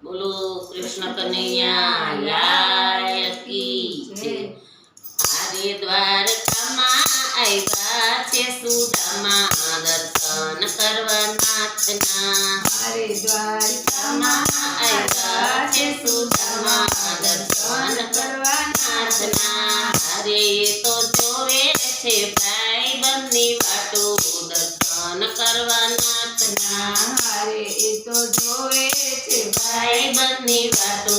બોલો કૃષ્ણ કનૈયા લાલ કી જય। હારે દ્વારકામાં આવ્યા છે સુદામા, દર્શન કરવા નાથના। હારે દ્વારકામાં આવ્યા છે સુદામા, દર્શન કરવા નાથના। હારે તો જોવે છે ભાઈ બંધની વાટો, દર્શન કરવા નાથના। હારે એ તો જોવે છે ભાઈ બંધની વાટો,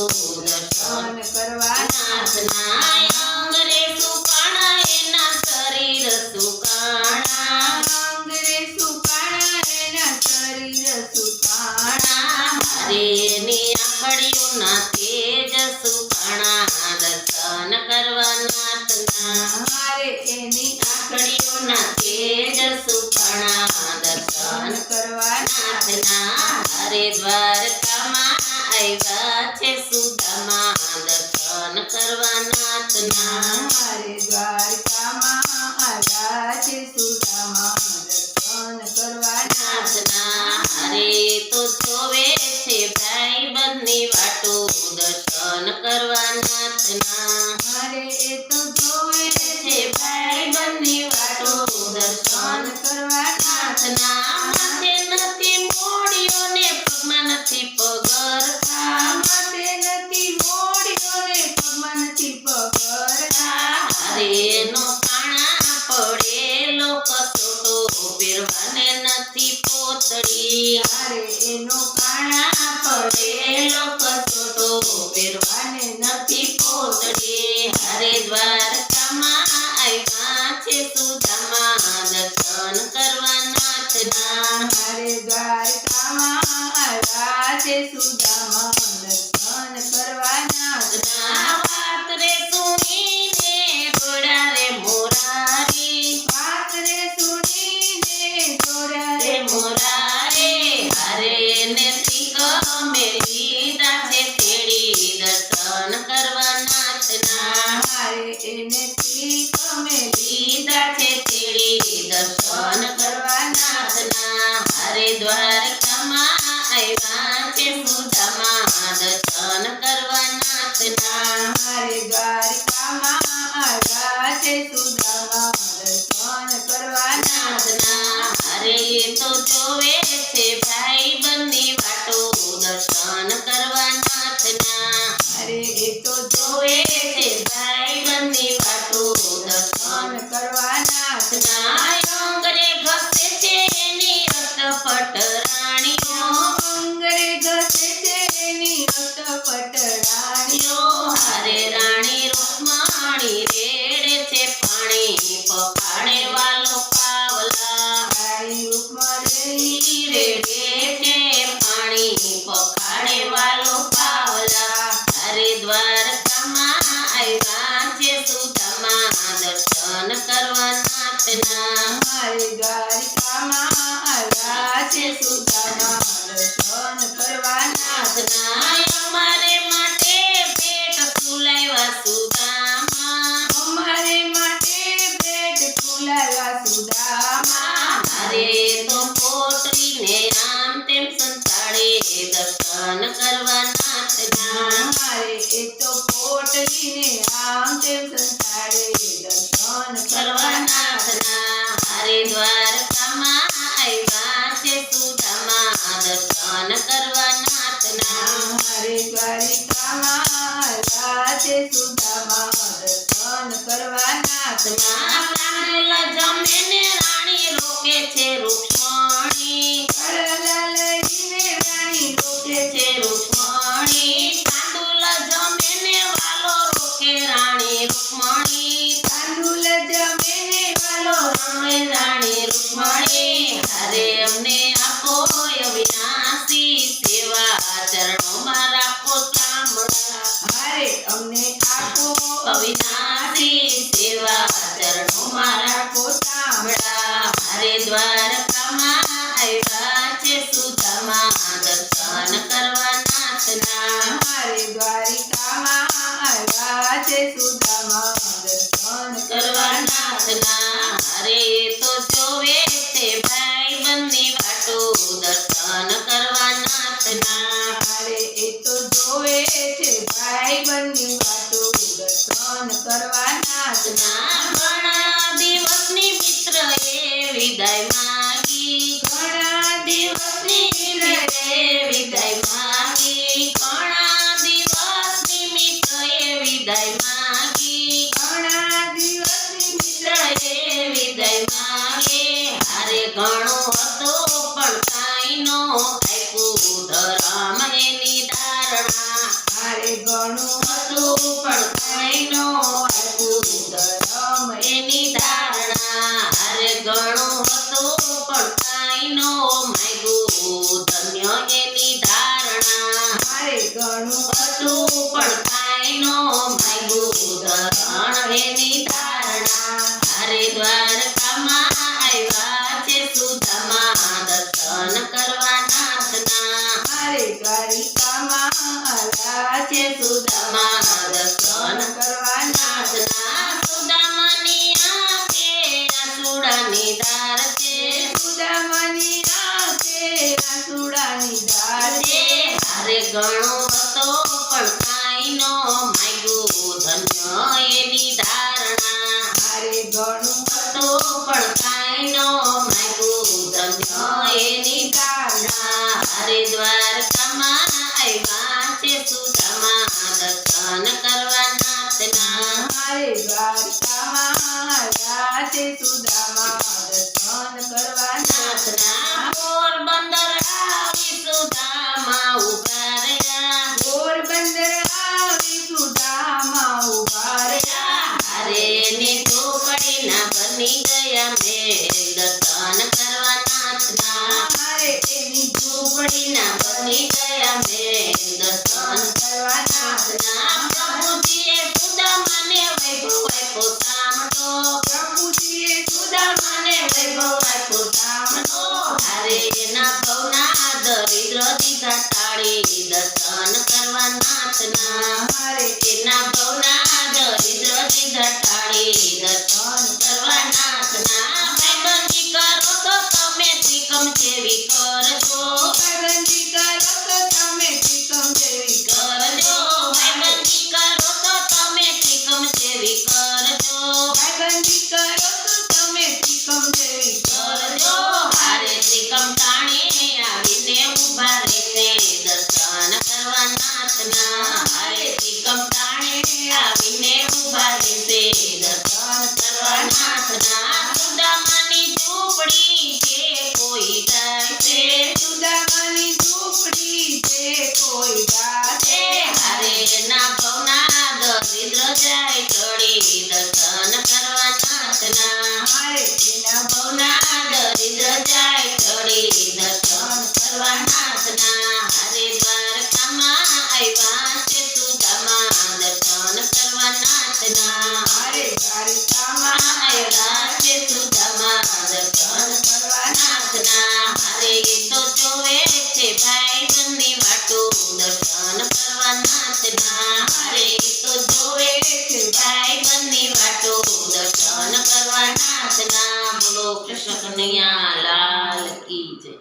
દર્શન દર્શન કરવા નાથના। અંગરે સુકાણા એના શરીર સુકાણા, અંગરે સુકાણા એના શરીર સુકાણા। હારે એની આંગળીઓના તેજ સુકાણા, દર્શન કરવા નાથના। હારે એની આંગળીઓના તેજ સુકાણા, દર્શન કરવા નાથના। હારે દ્વારકામાં આવ્યા છે સુદામા, દર્શન કરવા નાથના। હારે દ્વારકામાં આવ્યા છે સુદામા, દર્શન કરવા નાથના। હારે તો જોવે છે ભાઈ બંધની વાટો, દર્શન કરવા નાથના। હારે એ તો જોવે છે ભાઈ બંધની વાટો, દર્શન કરવા નાથના। માથે નથી મોડિયો ને પગમાં નથી પગરખા, માટે નથી મોડિયો ને પગમાં નથી પગરખા। હારે નો કાણા પડેલો કસોટો, પહેરવાને નથી પોતડી। હારે એનો કાણા પડેલો કસોટો, પહેરવાને નથી પોતડી। હારે દ્વારકામાં આવ્યા છે સુદામા, દર્શન કરવા નાથના। હારે દ્વારકામાં આવ્યા છે સુદામા, દર્શન કરવા નાથના। વાત રે સુણીને રોડા રે મોરારી, વાત રે સુણીને દોર્યા રે રે મોરારે। હારે ને તીક મેલીધા છે તેડી, દર્શન કરવા નાથના। હારે એને તીક લીધા છે તેડી, દર્શન કરવા નાથના। હારે દ્વારકામાં આવ્યા છે સુદામા, દર્શન કરવા નાથના। હારે દ્વારકામાં આવ્યા છે સુદામા, દર્શન કરવા નાથના। હારે તો જોવે છે ભાઈ બંધની વાટો, દર્શન કરવા નાથના। હારે એ તો જોવે છે ભાઈ બંધની વાટો, દર્શન કરવા નાથના। નાથના। અંગરે ઘસે છે એની અટપટ રાણીઓ, અંગરે ઘસે છે એની અટપટ રાણીઓ। હારે રાણી રૂકમણી રેડે છે પાણી, પખાડે વાલો પાવલા। રાણી રૂકમણી રેડે છે પાણી, પખાડે વાલો પાવલા। હારે દ્વારકામાં આવ્યા છે સુદામા, દર્શન કરવા નાથના। હારે દ્વારકામાં આવ્યા છે સુદામા, દર્શન કરવા નાથના। અમારે માટે ભેટ સુલાવ્યા સુદામા, અમારે માટે ભેટ ફૂલાવ્યા સુદામા। હારે તો પોતરીને આમ તેમ સંતાડે, દર્શન કરવા નાથના। હારે એ તો પોટલીને આમ તેમ સંતાડે, દર્શન કરવા નાથના। હારે દ્વારકામાં આવ્યા છે સુદામા, દર્શન કરવા નાથના। હારે દ્વારિકામાં આવ્યા છે સુદામા, દર્શન કરવા નાથના। નાથના જમે ને રાણી રોકે છે રૂક્ષ્મણી, કળલા લઈને રાણી રોકે છે રૂક્ષ્મણી। તાંડુલ જમે ને વાલો રોકે રાણી રૂક્ષ્મણી, તાંડુલ જમે ને વાલો રમે રાણી રૂક્ષ્મણી। હારે અમને આપો અવિનાશી સેવા, ચરણોમાં રાખો સાંભળા। હારે અમને આપો અવિનાશી સેવા, ચરણોમાં રાખો સાંભળા। હારે દ્વારકામાં આવ્યા છે સુદામા, દર્શન કરવા નાથના। હારે દ્વારિકામાં આવ્યા છે સુદામા, દર્શન કરવા નાથના। હારે તો જોવે છે ભાઈ બંધની વાટો, દર્શન કરવા નાથના। હારે એ તો ધારણા મારે ઘણું હતું પણ કાંઈ નો આવ્યું ધર્મ એની ધારણા અરે ઘણું હતું પણ કાંઈ નો માગ્યું ધન્ય એની ધારણા મારે ઘણું હતું પણ કાંઈ નો માગ્યું ધન એની ધારણા અરે દ્વારકામાં આવ્યા છે સુદામા દર્શન કરવા નાથના મારે દ્વારિકામાં આલા છે સુદામા દર્શન કરવા નાથના સુદામાની આંખે આસુડાની ધાર છે સુદામાની આંખે આસુડાની ધાર છે અરે ઘણો હતો પણ કાંઈ નો માગ્યું ધન્ય એની ધારણા મારે ઘણું હતો પણ કાંઈ નો માગ્યું ધન્ય એની ધારણા અરે દ્વારકામાં આવ્યા છે સુદામા દર્શન કરવા નાથના મારે દ્વારકામાં આલા છે સુદામા દર્શન કરવા નાથના પોરબંદર આવી સુદામા ઉભા રહ્યા પોરબંદર આવી સુદામા ઉભા રહ્યા અરે ને ચોપડીના બની ગયા મેલ દર્શન કરવા નાથના મારે એની ચોપડીના બની ગયા મેલ દર્શન કરવા નાથના પ્રભુજીએ સુદામાને વૈભવ આપ્યો સામટો પ્રભુજીએ સુદામાને વૈભવ આપ્યો સામટો અરે એના ભવના દરિદ્ર દીધા ટાળી દર્શન કરવા નાથના મારે એના ભવના દરિદ્ર દીધા ટાળી દર્શન કરવા નાથના ભાઈબંધી કરો તો તમે ત્રિકમ જેવી કરજો ભાઈબંધી કરો તો તમે ત્રિકમ જેવી કરજો ભાઈબંધી કરો તો તમે ત્રિકમ જેવી કરજો ભાઈબંધી કરો તો તમે ત્રિકમ જેવી કરજો હારે ત્રિકમ ટાણે આવીને ઊભા રહેશે દર્શન કરવા નાથના હારે ત્રિકમ ટાણે આવીને ઊભા રહેશે દર્શન કરવા નાથના સુદામાની ઝૂંપડી જે કોઈ જાય છે સુદામાની ઝૂંપડી છે કોઈ ગાતે હારે એના ભવના દરિદ્ર જાય ચડી દર્શન કરવા નાથના મારે એના ભવના દરિદ્ર જાય ચડી દર્શન કરવા નાથના હરે દ્વારકામાં આવ્યા છે સુદામા દર્શન કરવા નાથના મારે દ્વારિકામાં આવ્યા છે સુદામા દર્શન કરવા નાથના હરે એ તો જોવે છે ભાઈ બંધી વાટો દર્શન કરવા નાથના હરે એ તો જોવે છે ભાઈ બંધી વાટો દર્શન કરવા નાથના બોલો કૃષ્ણ કનૈયા લાલ કી જય